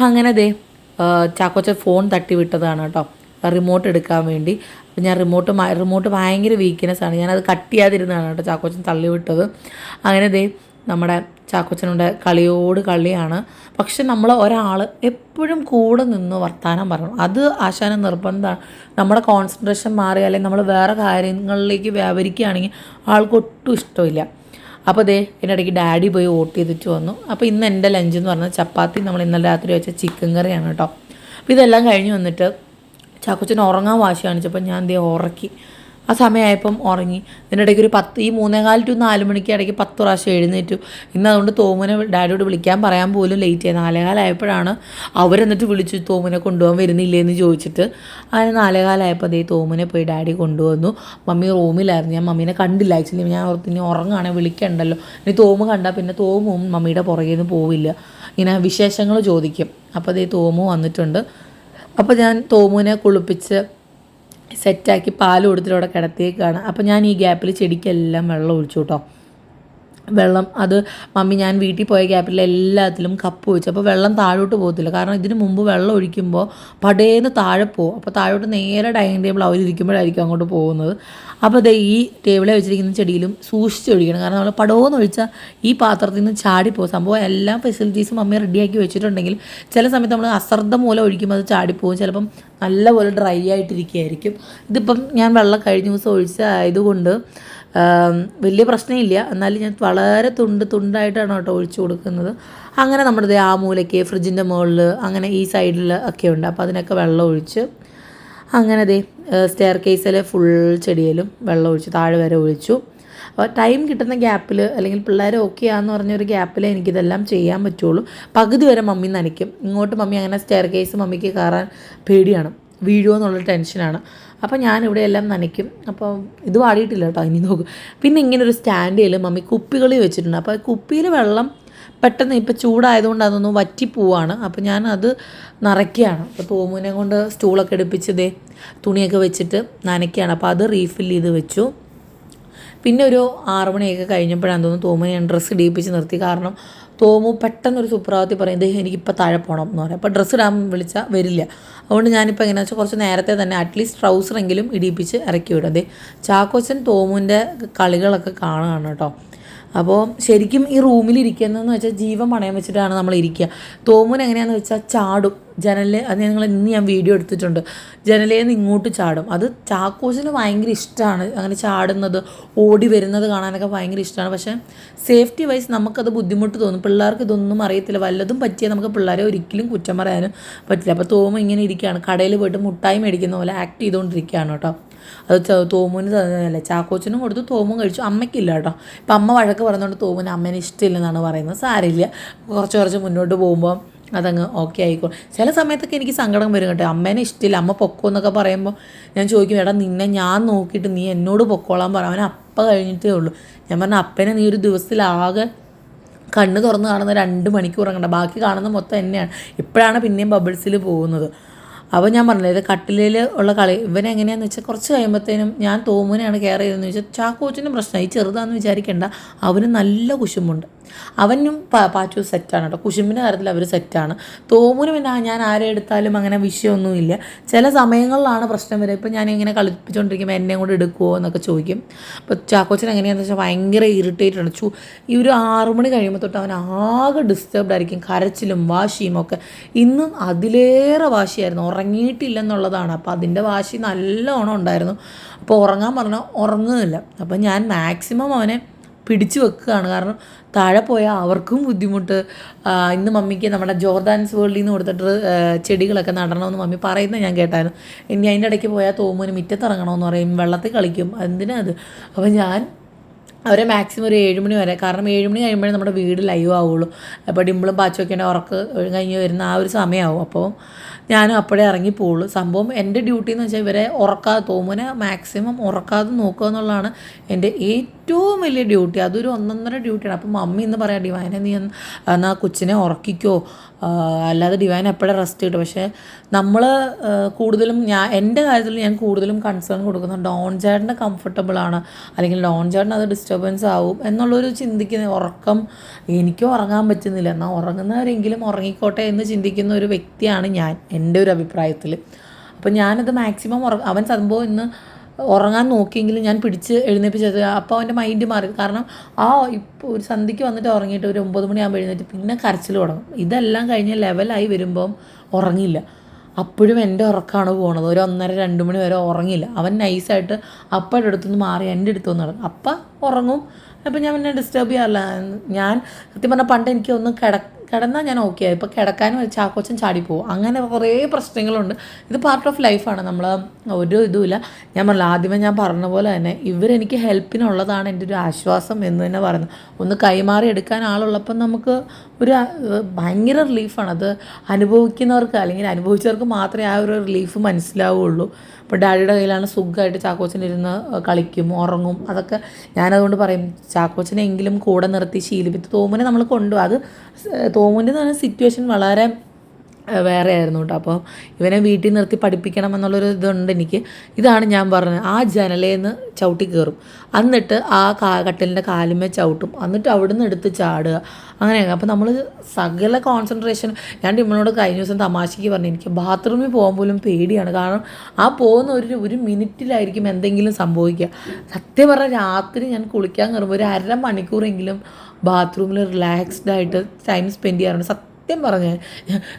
അങ്ങനെ ചാക്കോച്ചൻ ഫോൺ തട്ടി വിട്ടതാണ് കേട്ടോ, റിമോട്ട് എടുക്കാൻ വേണ്ടി. അപ്പോൾ ഞാൻ റിമോട്ട് ഭയങ്കര വീക്ക്നെസ്സാണ്. ഞാനത് കട്ട് ചെയ്യാതിരുന്നതാണ് കേട്ടോ ചാക്കോച്ചൻ തള്ളി വിട്ടത്. അങ്ങനെ നമ്മുടെ ചാക്കോച്ചനുടെ കളിയാണ്. പക്ഷെ നമ്മൾ ഒരാൾ എപ്പോഴും കൂടെ നിന്ന് വർത്താനം പറയണം. അത് ആശാന നിർബന്ധമാണ്. നമ്മുടെ കോൺസെൻട്രേഷൻ മാറി അല്ലെങ്കിൽ നമ്മൾ വേറെ കാര്യങ്ങളിലേക്ക് വ്യാപരിക്കുകയാണെങ്കിൽ ആൾക്കൊട്ടും ഇഷ്ടമില്ല. അപ്പോൾ ഇതിനിടയ്ക്ക് ഡാഡി പോയി വോട്ട് ചെയ്തിട്ട് വന്നു. അപ്പോൾ ഇന്ന് എൻ്റെ ലഞ്ച് എന്ന് പറഞ്ഞാൽ ചപ്പാത്തി, നമ്മൾ ഇന്നലെ രാത്രി വെച്ച ചിക്കൻ കറിയാണ് കേട്ടോ. അപ്പോൾ ഇതെല്ലാം കഴിഞ്ഞ് വന്നിട്ട് ചാക്കോച്ചൻ ഉറങ്ങാൻ വാശി കാണിച്ചപ്പോൾ ഞാൻ ഉറക്കി. ആ സമയമായപ്പം ഉറങ്ങി. ഇതിനിടയ്ക്ക് ഒരു 3:15 to 4 മണിക്ക് ഇടയ്ക്ക് 10 പ്രാവശ്യം എഴുന്നേറ്റു. ഇന്ന് അതുകൊണ്ട് തോമുനെ ഡാഡിയോട് വിളിക്കാൻ പറയാൻ പോലും ലേറ്റ് ആയി. 4:15 ആയപ്പോഴാണ് അവരെന്നിട്ട് വിളിച്ചു തോമുനെ കൊണ്ടുപോകാൻ വരുന്നില്ലേന്ന് ചോദിച്ചിട്ട്. അങ്ങനെ 4:15 ആയപ്പോൾ തോമുനെ പോയി ഡാഡി കൊണ്ടുവന്നു. മമ്മി റൂമിലായിരുന്നു. ഞാൻ മമ്മീനെ കണ്ടില്ല. ആക്ച്വലി ഞാൻ ഇനി ഉറങ്ങുകയാണെങ്കിൽ വിളിക്കണ്ടല്ലോ. ഇനി തോമു കണ്ടാൽ പിന്നെ തോമും മമ്മിയുടെ പുറകെ നിന്ന് പോവില്ല, ഇങ്ങനെ വിശേഷങ്ങൾ ചോദിക്കും. അപ്പോൾ തോമു വന്നിട്ടുണ്ട്. അപ്പോൾ ഞാൻ തോമുനെ കുളിപ്പിച്ച് സെറ്റാക്കി പാൽ കൊടുത്തിട്ട് അവിടെ കിടത്തിയേക്കാണ്. അപ്പോൾ ഞാൻ ഈ ഗ്യാപ്പിൽ ചെടിക്കെല്ലാം വെള്ളം ഒഴിച്ചു കേട്ടോ. വെള്ളം അത് മമ്മി ഞാൻ വീട്ടിൽ പോയ ഗ്യാപ്പിൽ എല്ലാത്തിലും കപ്പ് വെച്ചു. അപ്പോൾ വെള്ളം താഴോട്ട് പോകത്തില്ല. കാരണം ഇതിന് മുമ്പ് വെള്ളം ഒഴിക്കുമ്പോൾ പടേന്ന് താഴെ പോകും. അപ്പോൾ താഴോട്ട് നേരെ ഡൈനിങ് ടേബിൾ അവരിയ്ക്കുമ്പോഴായിരിക്കും അങ്ങോട്ട് പോകുന്നത്. അപ്പോൾ ഈ ടേബിളിൽ വെച്ചിരിക്കുന്ന ചെടിയിലും സൂക്ഷിച്ച് ഒഴിക്കണം. കാരണം നമ്മൾ പടോന്ന് ഒഴിച്ചാൽ ഈ പാത്രത്തിൽ നിന്ന് ചാടിപ്പോകും. സംഭവം എല്ലാ ഫെസിലിറ്റീസും മമ്മി റെഡിയാക്കി വെച്ചിട്ടുണ്ടെങ്കിൽ ചില സമയത്ത് നമ്മൾ അശ്രദ്ധ മൂലം ഒഴിക്കുമ്പോൾ അത് ചാടിപ്പോകും. ചിലപ്പം നല്ലപോലെ ഡ്രൈ ആയിട്ടിരിക്കുകയായിരിക്കും. ഇതിപ്പം ഞാൻ വെള്ളം കഴിഞ്ഞ ദിവസം ഒഴിച്ചതായതുകൊണ്ട് വലിയ പ്രശ്നമില്ല. എന്നാലും ഞാൻ വളരെ തുണ്ടായിട്ടാണ് കേട്ടോ ഒഴിച്ചു കൊടുക്കുന്നത്. അങ്ങനെ നമ്മുടെ ആ മൂലയ്ക്ക് ഫ്രിഡ്ജിൻ്റെ മുകളിൽ അങ്ങനെ ഈ സൈഡിൽ ഒക്കെ ഉണ്ട്. അപ്പോൾ അതിനൊക്കെ വെള്ളം ഒഴിച്ച് അങ്ങനെ സ്റ്റെയർ കേസിൽ ഫുൾ ചെടിയിലും വെള്ളം ഒഴിച്ച് താഴെ വരെ ഒഴിച്ചു. അപ്പോൾ ടൈം കിട്ടുന്ന ഗ്യാപ്പിൽ അല്ലെങ്കിൽ പിള്ളേർ ഓക്കെ ആണെന്ന് പറഞ്ഞൊരു ഗ്യാപ്പിൽ എനിക്കിതെല്ലാം ചെയ്യാൻ പറ്റുള്ളൂ. പകുതി വരെ മമ്മി നനയ്ക്കും. ഇങ്ങോട്ട് മമ്മി അങ്ങനെ സ്റ്റെയർ കേസ് മമ്മിക്ക് കയറാൻ പേടിയാണ്, വീഴുമോ എന്നുള്ള ടെൻഷനാണ്. അപ്പോൾ ഞാനിവിടെ എല്ലാം നനയ്ക്കും. അപ്പോൾ ഇത് വാടിയിട്ടില്ല കേട്ടോ, ഇനി നോക്കും. പിന്നെ ഇങ്ങനെ ഒരു സ്റ്റാൻഡിൽ മമ്മി കുപ്പികളിൽ വെച്ചിട്ടുണ്ട്. അപ്പോൾ കുപ്പിയിൽ വെള്ളം പെട്ടെന്ന് ഇപ്പോൾ ചൂടായതുകൊണ്ട് അതൊന്നും വറ്റിപ്പോവാണ്. അപ്പോൾ ഞാൻ അത് നിറയ്ക്കുകയാണ്. അപ്പോൾ തോമുനെ കൊണ്ട് സ്റ്റൂളൊക്കെ എടുപ്പിച്ച് തുണിയൊക്കെ വെച്ചിട്ട് നനയ്ക്കുകയാണ്. അപ്പോൾ അത് റീഫിൽ ചെയ്ത് വെച്ചു. പിന്നെ ഒരു 6 മണിയൊക്കെ കഴിഞ്ഞപ്പോഴാണ് തോന്നുന്നു തോമുനെ ഞാൻ ഡ്രസ്സ് ഇടിയിപ്പിച്ച് നിർത്തി. കാരണം തോമു പെട്ടെന്നൊരു സുപ്രഭാതത്തിൽ പറയും എനിക്കിപ്പോൾ താഴെ പോകണം എന്ന് പറയും. അപ്പോൾ ഡ്രസ്സ് ഇടാൻ വിളിച്ചാൽ വരില്ല. അതുകൊണ്ട് ഞാനിപ്പോൾ എങ്ങനെയാണെന്ന് വെച്ചാൽ കുറച്ച് നേരത്തെ തന്നെ അറ്റ്ലീസ്റ്റ് ട്രൗസറെങ്കിലും ഇടിയിപ്പിച്ച് ഇറക്കി വിടും. ചാക്കോച്ചൻ തോമുവിൻ്റെ കളികളൊക്കെ കാണുകയാണ് കേട്ടോ. അപ്പോൾ ശരിക്കും ഈ റൂമിലിരിക്കുന്നതെന്ന് വെച്ചാൽ ജീവൻ പണയം വെച്ചിട്ടാണ് നമ്മൾ ഇരിക്കുക. തോമുൻ എങ്ങനെയാണെന്ന് വെച്ചാൽ ചാടും ജനലിൽ. അത് ഇന്ന് ഞാൻ വീഡിയോ എടുത്തിട്ടുണ്ട്. ജനലിൽ നിന്ന് ഇങ്ങോട്ട് ചാടും. അത് ചാക്കോച്ചിന് ഭയങ്കര ഇഷ്ടമാണ് അങ്ങനെ ചാടുന്നത്, ഓടി വരുന്നത് കാണാനൊക്കെ ഭയങ്കര ഇഷ്ടമാണ്. പക്ഷേ സേഫ്റ്റി വൈസ് നമുക്കത് ബുദ്ധിമുട്ട് തോന്നും. പിള്ളേർക്ക് ഇതൊന്നും അറിയത്തില്ല. വല്ലതും പറ്റിയാൽ നമുക്ക് പിള്ളേരെ ഒരിക്കലും കുറ്റം പറയാനും പറ്റില്ല. അപ്പോൾ തോമു ഇങ്ങനെ ഇരിക്കുകയാണ്, കടയിൽ പോയിട്ട് മുട്ടായി മേടിക്കുന്ന പോലെ ആക്ട് ചെയ്തുകൊണ്ടിരിക്കുകയാണ് കേട്ടോ. അത് തോമുവിന് തന്നതല്ല, ചാക്കോച്ചനും കൊടുത്തു, തോമും കഴിച്ചു. അമ്മയ്ക്കില്ല കേട്ടോ. ഇപ്പം അമ്മ വഴക്ക് പറയുന്നതുകൊണ്ട് തോമുന് അമ്മേനെ ഇഷ്ടമില്ലെന്നാണ് പറയുന്നത്. സാരമില്ല, കുറച്ച് മുന്നോട്ട് പോകുമ്പോൾ അതങ്ങ് ഓക്കെ ആയിക്കോളും. ചില സമയത്തൊക്കെ എനിക്ക് സങ്കടം വരും കേട്ടോ. അമ്മേനെ ഇഷ്ടമില്ല, അമ്മ പൊക്കോ എന്നൊക്കെ പറയുമ്പോൾ ഞാൻ ചോദിക്കും, എടാ നിന്നെ ഞാൻ നോക്കിയിട്ട് നീ എന്നോട് പൊക്കോളാൻ പറ. അവനെ അപ്പം കഴിഞ്ഞിട്ടേ ഉള്ളൂ. ഞാൻ പറഞ്ഞ അപ്പനെ നീ ഒരു ദിവസത്തിലാകെ കണ്ണ് തുറന്ന് കാണുന്ന 2 മണിക്കൂർ കണ്ട, ബാക്കി കാണുന്ന മൊത്തം എന്നെയാണ്. ഇപ്പോഴാണ് പിന്നെയും ബബിൾസിൽ പോകുന്നത്. അപ്പോൾ ഞാൻ പറഞ്ഞില്ലേ ഇത് കട്ടിലിൽ ഉള്ള കളി ഇവനെങ്ങനെയാണെന്ന് വെച്ചാൽ കുറച്ച് കഴിയുമ്പോഴത്തേനും ഞാൻ തോമുനെയാണ് കെയർ ചെയ്തതെന്ന് വെച്ചാൽ ചാക്കോച്ചനും പ്രശ്നമായി ചെറുതാണെന്ന് വിചാരിക്കേണ്ട അവന് നല്ല കുശുമ്പുണ്ട്. അവനും പാച്ചു സെറ്റാണ് കേട്ടോ, കുശുമ്പിൻ്റെ കാര്യത്തിൽ അവർ സെറ്റാണ്. തോമുന് പിന്നെ ഞാൻ ആരെ എടുത്താലും അങ്ങനെ വിഷയമൊന്നുമില്ല. ചില സമയങ്ങളിലാണ് പ്രശ്നം വരിക. ഇപ്പം ഞാനിങ്ങനെ കളിപ്പിച്ചുകൊണ്ടിരിക്കുമ്പോൾ എന്നെ കൊണ്ട് എടുക്കുമോ എന്നൊക്കെ ചോദിക്കും. അപ്പോൾ ചാക്കോച്ചൻ എങ്ങനെയാണെന്ന് വെച്ചാൽ ഭയങ്കര ഇറിറ്റേറ്റഡ് ആണ്. ഈ ഒരു 6 മണി കഴിയുമ്പോൾ തൊട്ട് അവൻ ആകെ ഡിസ്റ്റർബ്ഡ് ആയിരിക്കും, കരച്ചിലും വാശിയും ഒക്കെ. ഇന്നും അതിലേറെ വാശിയായിരുന്നു, ഉറങ്ങിയിട്ടില്ലെന്നുള്ളതാണ്. അപ്പോൾ അതിൻ്റെ വാശി നല്ലോണം ഉണ്ടായിരുന്നു. അപ്പോൾ ഉറങ്ങാൻ പറഞ്ഞാൽ ഉറങ്ങുന്നില്ല. അപ്പം ഞാൻ മാക്സിമം അവനെ പിടിച്ചു വെക്കുകയാണ്, കാരണം താഴെ പോയാൽ അവർക്കും ബുദ്ധിമുട്ട്. ഇന്ന് മമ്മിക്ക് നമ്മുടെ ജോർദാൻസ് വേൾഡിൽ നിന്ന് കൊടുത്തിട്ട് ചെടികളൊക്കെ നടണമെന്ന് മമ്മി പറയുന്നത് ഞാൻ കേട്ടായിരുന്നു. ഇനി അതിൻ്റെ ഇടയ്ക്ക് പോയാൽ തോമുന് മുറ്റത്തിറങ്ങണമെന്ന് പറയും, വെള്ളത്തിൽ കളിക്കും, എന്തിനാ അത്. അപ്പോൾ ഞാൻ അവരെ മാക്സിമം ഒരു 7 മണി വരെ, കാരണം 7 മണി കഴിയുമ്പോഴേ നമ്മുടെ വീട് ലൈവ് ആവുള്ളൂ. അപ്പോൾ ഡിമ്പിളും പാച്ചൊക്കെ ഉറക്ക് കഴിഞ്ഞ് വരുന്ന ആ ഒരു സമയമാവും. അപ്പോൾ ഞാനും അപ്പോഴേ ഇറങ്ങിപ്പോവുള്ളൂ. സംഭവം എൻ്റെ ഡ്യൂട്ടി എന്ന് വെച്ചാൽ ഇവരെ ഉറക്കാതെ, തോമുനെ മാക്സിമം ഉറക്കാതെ നോക്കുക എന്നുള്ളതാണ് എൻ്റെ ഏറ്റവും വലിയ ഡ്യൂട്ടി. അതൊരു 1.5 ഡ്യൂട്ടിയാണ്. അപ്പം മമ്മി ഇന്ന് പറയാം, ഡിവൈനെ നീ എന്നാൽ കൊച്ചിനെ ഉറക്കിക്കോ, അല്ലാതെ ഡിവൈൻ എപ്പോഴും റെസ്റ്റ് കിട്ടും. പക്ഷേ നമ്മൾ കൂടുതലും എൻ്റെ കാര്യത്തിൽ ഞാൻ കൂടുതലും കൺസേൺ കൊടുക്കുന്നത് ഡോൺ ചേട്ടൻ്റെ കംഫർട്ടബിളാണ്, അല്ലെങ്കിൽ ഡോൺ ചേട്ടൻ അത് ഡിസ്റ്റർബൻസ് ആവും എന്നുള്ളൊരു ചിന്തിക്കുന്ന, ഉറക്കം എനിക്കും ഉറങ്ങാൻ പറ്റുന്നില്ല, എന്നാൽ ഉറങ്ങുന്നവരെങ്കിലും ഉറങ്ങിക്കോട്ടെ എന്ന് ചിന്തിക്കുന്ന ഒരു വ്യക്തിയാണ് ഞാൻ, എൻ്റെ ഒരു അഭിപ്രായത്തിൽ. അപ്പം ഞാനത് മാക്സിമം അവൻ സംഭവം ഇന്ന് ഉറങ്ങാൻ നോക്കിയെങ്കിലും ഞാൻ പിടിച്ച് എഴുന്നേപ്പിച്ചത്. അപ്പോൾ അവൻ്റെ മൈൻഡ് മാറി, കാരണം ഇപ്പോൾ ഒരു സന്ധ്യയ്ക്ക് വന്നിട്ട് ഉറങ്ങിയിട്ട് ഒരു 9 മണിയാകുമ്പോൾ എഴുന്നേറ്റ് പിന്നെ കരച്ചിൽ തുടങ്ങും. ഇതെല്ലാം കഴിഞ്ഞ് ലെവലായി വരുമ്പം ഉറങ്ങില്ല. അപ്പോഴും എൻ്റെ ഉറക്കമാണ് പോണത്. ഒരു 1:30-2 മണി വരെ ഉറങ്ങില്ല. അവൻ നൈസായിട്ട് അപ്പയുടെ അടുത്തുനിന്ന് മാറി എൻ്റെ അടുത്തുനിന്ന് നടക്കും, അപ്പം ഉറങ്ങും. അപ്പം ഞാൻ പിന്നെ ഡിസ്റ്റർബ് ചെയ്യാറില്ല. ഞാൻ സത്യം പറഞ്ഞാൽ പണ്ട് എനിക്ക് ഒന്ന് കിടന്നാൽ ഞാൻ ഓക്കെ ആയി. ഇപ്പോൾ കിടക്കാനും ചാക്കോച്ചൻ ചാടിപ്പോവും, അങ്ങനെ കുറേ പ്രശ്നങ്ങളുണ്ട്. ഇത് പാർട്ട് ഓഫ് ലൈഫാണ്, നമ്മൾ ഒരു ഇതുമില്ല. ഞാൻ പറഞ്ഞില്ല, ആദ്യമേ ഞാൻ പറഞ്ഞ പോലെ തന്നെ ഇവരെനിക്ക് ഹെൽപ്പിനുള്ളതാണ് എൻ്റെ ഒരു ആശ്വാസം എന്ന് തന്നെ പറയുന്നു. ഒന്ന് കൈമാറി എടുക്കാൻ ആളുള്ളപ്പം നമുക്ക് ഒരു ഭയങ്കര റിലീഫാണ്. അത് അനുഭവിക്കുന്നവർക്ക് അല്ലെങ്കിൽ അനുഭവിച്ചവർക്ക് മാത്രമേ ആ ഒരു റിലീഫ് മനസ്സിലാവുള്ളൂ. ഇപ്പോൾ ഡാഡിയുടെ കയ്യിലാണ് സുഖമായിട്ട് ചാക്കോച്ചനിരുന്ന് കളിക്കും, ഉറങ്ങും. അതൊക്കെ ഞാനതുകൊണ്ട് പറയും, ചാക്കോച്ചനെങ്കിലും കൂടെ നിർത്തി ശീലിപ്പിച്ച് തോമുനെ നമ്മൾ കൊണ്ടുപോകും. അത് തോമുൻ്റെ തന്നെ സിറ്റുവേഷൻ വളരെ വേറെ ആയിരുന്നു കേട്ടോ. അപ്പോൾ ഇവനെ വീട്ടിൽ നിർത്തി പഠിപ്പിക്കണം എന്നുള്ളൊരു ഇതുണ്ട് എനിക്ക്. ഇതാണ് ഞാൻ പറഞ്ഞത്, ആ ജനലേന്ന് ചവിട്ടി കയറും, എന്നിട്ട് ആ കട്ടിലിൻ്റെ കാലുമേ ചവിട്ടും, എന്നിട്ട് അവിടെ നിന്ന് എടുത്ത് ചാടുക, അങ്ങനെയൊക്കെ. അപ്പോൾ നമ്മൾ സകല കോൺസെൻട്രേഷൻ. ഞാൻ ഡിമ്മനോട് കഴിഞ്ഞ ദിവസം തമാശയ്ക്ക് പറഞ്ഞു, എനിക്ക് ബാത്റൂമിൽ പോകാൻ പോലും പേടിയാണ്, കാരണം ആ പോകുന്ന ഒരു മിനിറ്റിലായിരിക്കും എന്തെങ്കിലും സംഭവിക്കുക. സത്യം പറഞ്ഞാൽ രാത്രി ഞാൻ കുളിക്കാൻ കയറുമ്പോൾ ഒരു 1/2 മണിക്കൂറെങ്കിലും ബാത്റൂമിൽ റിലാക്സ്ഡ് ആയിട്ട് ടൈം സ്പെൻഡ് ചെയ്യാറുണ്ട്. സത്യം പറഞ്ഞ്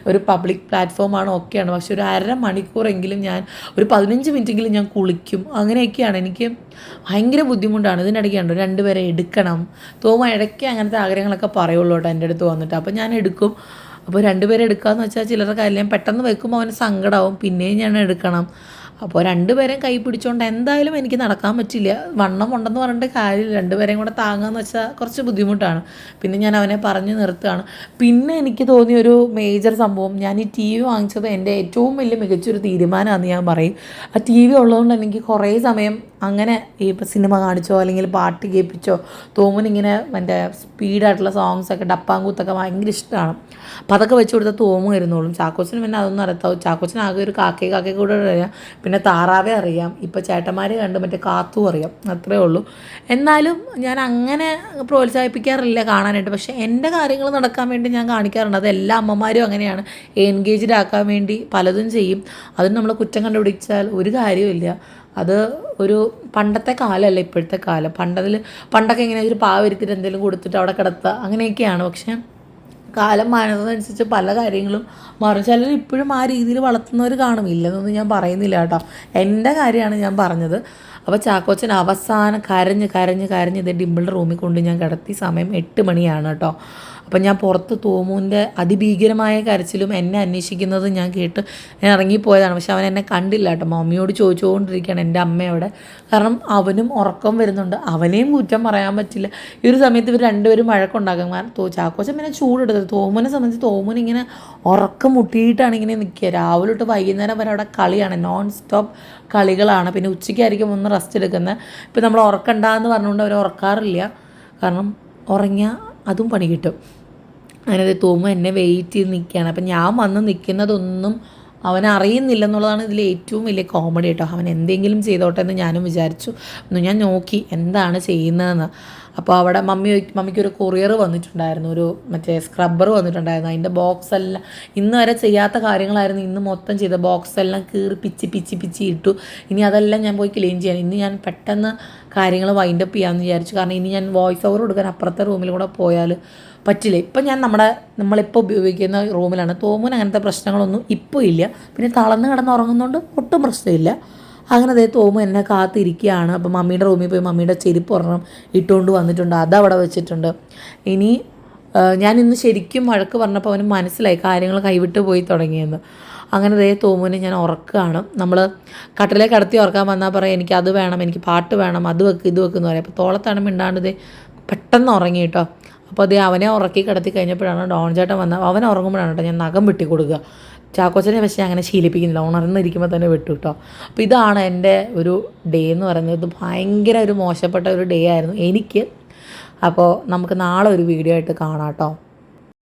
ഒരു പബ്ലിക് പ്ലാറ്റ്ഫോമാണ്, ഓക്കെയാണ്, പക്ഷെ ഒരു 1/2 മണിക്കൂറെങ്കിലും ഞാൻ ഒരു 15 മിനിറ്റെങ്കിലും ഞാൻ കുളിക്കും. അങ്ങനെയൊക്കെയാണ്. എനിക്ക് ഭയങ്കര ബുദ്ധിമുട്ടാണ്. ഇതിനിടയ്ക്കാണ് 2 പേരെ എടുക്കണം. തോമ ഇടയ്ക്ക് അങ്ങനത്തെ ആഗ്രഹങ്ങളൊക്കെ പറയുള്ളൂ കേട്ടോ എൻ്റെ അടുത്ത് വന്നിട്ട്. അപ്പോൾ ഞാൻ എടുക്കും. അപ്പോൾ 2 പേരെ എടുക്കാമെന്ന് വെച്ചാൽ ചിലരുടെ കാര്യം പെട്ടെന്ന് വെക്കുമ്പോൾ അവന് സങ്കടമാവും, പിന്നെയും ഞാൻ എടുക്കണം. അപ്പോൾ 2 പേരെയും കൈ പിടിച്ചുകൊണ്ട് എന്തായാലും എനിക്ക് നടക്കാൻ പറ്റില്ല. വണ്ണം ഉണ്ടെന്ന് പറഞ്ഞിട്ട് കാര്യമില്ല, 2 പേരെയും കൂടെ താങ്ങാന്ന് വെച്ചാൽ കുറച്ച് ബുദ്ധിമുട്ടാണ്. പിന്നെ ഞാൻ അവനെ പറഞ്ഞു നിർത്തുകയാണ്. പിന്നെ എനിക്ക് തോന്നിയൊരു മേജർ സംഭവം, ഞാൻ ഈ TV വാങ്ങിച്ചത് എൻ്റെ ഏറ്റവും വലിയ മികച്ചൊരു തീരുമാനമാണെന്ന് ഞാൻ പറയും. ആ TV ഉള്ളതുകൊണ്ട് എനിക്ക് കുറേ സമയം അങ്ങനെ ഈ സിനിമ കാണിച്ചോ അല്ലെങ്കിൽ പാട്ട് കേൾപ്പിച്ചോ, തോമനിങ്ങനെ എൻ്റെ സ്പീഡായിട്ടുള്ള സോങ്സൊക്കെ ഡപ്പാങ്കൂത്തൊക്കെ ഭയങ്കര ഇഷ്ടമാണ്. അപ്പോൾ അതൊക്കെ വെച്ച് കൊടുത്താൽ തോമ വരുന്നോളും. ചാക്കോച്ചന് പിന്നെ അതൊന്നും അറിയാത്താവും. ചാക്കോച്ചന് ആകെ ഒരു കാക്കയെ കൂടെ അറിയാം, പിന്നെ താറാവേ അറിയാം, ഇപ്പോൾ ചേട്ടന്മാരെ കണ്ട് മറ്റേ കാത്തും അറിയാം, അത്രേ ഉള്ളൂ. എന്നാലും ഞാൻ അങ്ങനെ പ്രോത്സാഹിപ്പിക്കാറില്ല കാണാനായിട്ട്. പക്ഷേ എൻ്റെ കാര്യങ്ങൾ നടക്കാൻ വേണ്ടി ഞാൻ കാണിക്കാറുണ്ട്. അത് എല്ലാ അമ്മമാരും അങ്ങനെയാണ്, എൻഗേജ്ഡ് ആക്കാൻ വേണ്ടി പലതും ചെയ്യും. അതിന് നമ്മൾ കുറ്റം കണ്ടുപിടിച്ചാൽ ഒരു കാര്യമില്ല. അത് ഒരു പണ്ടത്തെ കാലമല്ല ഇപ്പോഴത്തെ കാലം. പണ്ടൊക്കെ ഇങ്ങനെ ഒരു പാവ ഇരുത്തിട്ട് എന്തെങ്കിലും കൊടുത്തിട്ട് അവിടെ കിടത്തുക, അങ്ങനെയൊക്കെയാണ്. പക്ഷേ കാലം മാറുന്നതനുസരിച്ച് പല കാര്യങ്ങളും മാറും. ചിലർ ഇപ്പോഴും ആ രീതിയിൽ വളർത്തുന്നവർ കാണും, ഇല്ലെന്നൊന്നും ഞാൻ പറയുന്നില്ല കേട്ടോ, എൻ്റെ കാര്യമാണ് ഞാൻ പറഞ്ഞത്. അപ്പോൾ ചാക്കോച്ചൻ അവസാനം കരഞ്ഞ് ഇത് ഡിമ്പിളുടെ റൂമിൽ കൊണ്ട് ഞാൻ കിടത്തി. സമയം 8 മണിയാണ് കേട്ടോ. അപ്പം ഞാൻ പുറത്ത് തോമുവിൻ്റെ അതിഭീകരമായ കരച്ചിലും എന്നെ അന്വേഷിക്കുന്നത് ഞാൻ കേട്ട് ഞാൻ ഇറങ്ങിപ്പോയതാണ്. പക്ഷെ അവൻ എന്നെ കണ്ടില്ല കേട്ടോ. മമ്മിയോട് ചോദിച്ചുകൊണ്ടിരിക്കുകയാണ് എൻ്റെ അമ്മയോടെ, കാരണം അവനും ഉറക്കം വരുന്നുണ്ട്, അവനെയും കുറ്റം പറയാൻ പറ്റില്ല. ഈ ഒരു സമയത്ത് ഇവർ 2 പേരും വഴക്കുണ്ടാക്കും. ചാക്കോച്ചൻ പിന്നെ ചൂടെടുത്തത്. തോമുനെ സംബന്ധിച്ച് തോമുനിങ്ങനെ ഉറക്കം മുട്ടിയിട്ടാണ് ഇങ്ങനെ നിൽക്കുക. രാവിലെ തൊട്ട് വൈകുന്നേരം വരെ അവിടെ കളിയാണ്, നോൺ സ്റ്റോപ്പ് കളികളാണ്. പിന്നെ ഉച്ചയ്ക്കായിരിക്കും ഒന്ന് റെസ്റ്റ് എടുക്കുന്നത്. ഇപ്പം നമ്മൾ ഉറക്കണ്ടെന്ന് പറഞ്ഞുകൊണ്ട് അവർ ഉറക്കാറില്ല, കാരണം ഉറങ്ങിയാൽ അതും പണി കിട്ടും. അങ്ങനെ തോമ എന്നെ വെയിറ്റ് ചെയ്ത് നിൽക്കുകയാണ്. അപ്പം ഞാൻ വന്ന് നിൽക്കുന്നതൊന്നും അവൻ അറിയുന്നില്ലെന്നുള്ളതാണ് ഇതിൽ ഏറ്റവും വലിയ കോമഡി കേട്ടോ. അവൻ എന്തെങ്കിലും ചെയ്തോട്ടെ എന്ന് ഞാനും വിചാരിച്ചു. ഞാൻ നോക്കി എന്താണ് ചെയ്യുന്നതെന്ന്. അപ്പോൾ അവിടെ മമ്മിക്കൊരു കൊറിയർ വന്നിട്ടുണ്ടായിരുന്നു, ഒരു മറ്റേ സ്ക്രബ്ബർ വന്നിട്ടുണ്ടായിരുന്നു. അതിൻ്റെ ബോക്സ് എല്ലാം ഇന്ന് വരെ ചെയ്യാത്ത കാര്യങ്ങളായിരുന്നു ഇന്ന് മൊത്തം ചെയ്ത. ബോക്സ് എല്ലാം കീറി പിച്ചി ഇട്ടു. ഇനി അതെല്ലാം ഞാൻ പോയി ക്ലീൻ ചെയ്യാൻ. ഇന്ന് ഞാൻ പെട്ടെന്ന് കാര്യങ്ങൾ വൈൻഡപ്പ് ചെയ്യാമെന്ന് വിചാരിച്ചു. കാരണം ഇനി ഞാൻ വോയിസ് ഓവർ കൊടുക്കാൻ അപ്പുറത്തെ റൂമിൽ കൂടെ പോയാൽ പറ്റില്ല. ഇപ്പം ഞാൻ നമ്മളിപ്പോൾ ഉപയോഗിക്കുന്ന റൂമിലാണ്. തോമുന് അങ്ങനത്തെ പ്രശ്നങ്ങളൊന്നും ഇപ്പോൾ ഇല്ല. പിന്നെ തളർന്ന് കിടന്ന് ഉറങ്ങുന്നതുകൊണ്ട് ഒട്ടും പ്രശ്നമില്ല. അങ്ങനെ അതേ തോമു എന്നെ കാത്തിരിക്കുകയാണ്. അപ്പോൾ മമ്മിയുടെ റൂമിൽ പോയി മമ്മിയുടെ ചെരുപ്പ് ഒരെണ്ണം ഇട്ടുകൊണ്ട് വന്നിട്ടുണ്ട്, അതവിടെ വെച്ചിട്ടുണ്ട്. ഇനി ഞാൻ ഇന്ന് ശരിക്കും വഴക്ക് പറഞ്ഞപ്പോൾ അവന് മനസ്സിലായി കാര്യങ്ങൾ കൈവിട്ട് പോയി തുടങ്ങിയെന്ന്. അങ്ങനെ ദേ തോമുവിനെ ഞാൻ ഉറക്കുകയാണ്. നമ്മൾ കട്ടിലേക്ക് കടത്തി ഉറക്കാൻ വന്നാൽ പറയാം എനിക്ക് അത് വേണം, എനിക്ക് പാട്ട് വേണം, അത് വെക്ക് ഇത് വെക്കെന്ന് പറയും. അപ്പോൾ തോളത്താണ് മിണ്ടാണ്ട് ദേ പെട്ടെന്ന് ഉറങ്ങി കേട്ടോ. അപ്പോൾ അതേ അവനെ ഉറക്കി കിടത്തി കഴിഞ്ഞപ്പോഴാണ് ഡോൺ ചേട്ടൻ വന്നത്. അവൻ ഉറങ്ങുമ്പോഴാണ് കേട്ടോ ഞാൻ നഖം വെട്ടി കൊടുക്കുക. ചാക്കോച്ചനെ പക്ഷേ അങ്ങനെ ശീലിപ്പിക്കുന്നില്ല, ഉണർന്നിരിക്കുമ്പോൾ തന്നെ വെട്ടു കേട്ടോ. അപ്പോൾ ഇതാണ് എൻ്റെ ഒരു ഡേ എന്ന് പറയുന്നത്. ഭയങ്കര ഒരു മോശപ്പെട്ട ഒരു ഡേ ആയിരുന്നു എനിക്ക്. അപ്പോൾ നമുക്ക് നാളെ ഒരു വീഡിയോ ആയിട്ട് കാണാം കേട്ടോ.